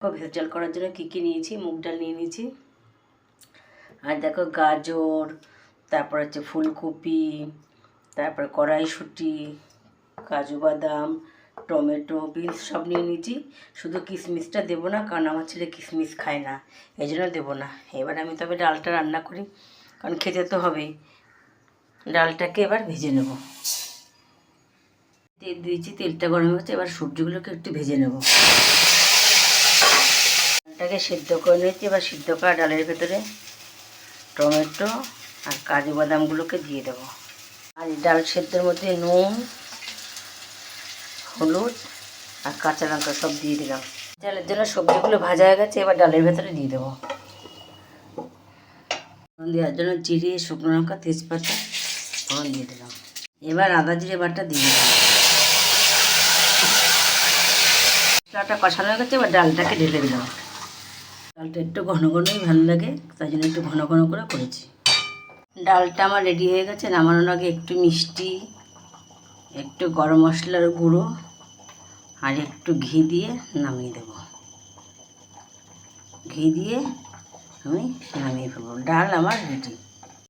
Veg ডাল করার জন্য কী কী নিয়েছি, মুগ ডাল নিয়ে নিয়েছি, আর দেখো গাজর, তারপর হচ্ছে ফুলকপি, তারপর কড়াইশুঁটি, কাজু বাদাম, টমেটো, বিনস সব নিয়ে নিয়েছি। শুধু কিশমিশটা দেবো না, কারণ আমার ছেলে কিশমিশ খায় না, এই জন্য দেবো না। এবার আমি তবে ডালটা রান্না করি, কারণ খেতে তো হবেই। ডালটাকে এবার ভেজে নেব। তেল দিয়েছি, তেলটা গরম হচ্ছে, এবার সবজিগুলোকে একটু ভেজে নেব। ডালটাকে সিদ্ধ করে নিয়েছি, এবার সিদ্ধ করা ডালের ভেতরে টমেটো আর কাজু বাদামগুলোকে দিয়ে দেবো। আর ডাল সেদ্ধের মধ্যে নুন, হলুদ আর কাঁচা লঙ্কা সব দিয়ে দিলাম। ডালের জন্য সবজিগুলো ভাজা হয়ে গেছে, এবার ডালের ভেতরে দিয়ে দেবো। ফোড়ন দেওয়ার জন্য জিরে, শুকনো লঙ্কা, তেজপাতা ফোড়ন দিয়ে দিলাম। এবার আদা জিরে বাটা দিয়ে দিলাম। মশলাটা কষানো হয়ে গেছে, এবার ডালটাকে ঢেলে দিলাম। ডালটা একটু ঘন ঘনই ভালো লাগে, তাই জন্য একটু ঘন ঘন করে করেছি। ডালটা আমার রেডি হয়ে গেছে। নামানোর আগে একটু মিষ্টি, একটু গরম মশলার গুঁড়ো আর একটু ঘি দিয়ে নামিয়ে দেব। ঘি দিয়ে আমি নামিয়ে ফেলবো। ডাল আমার রেডি।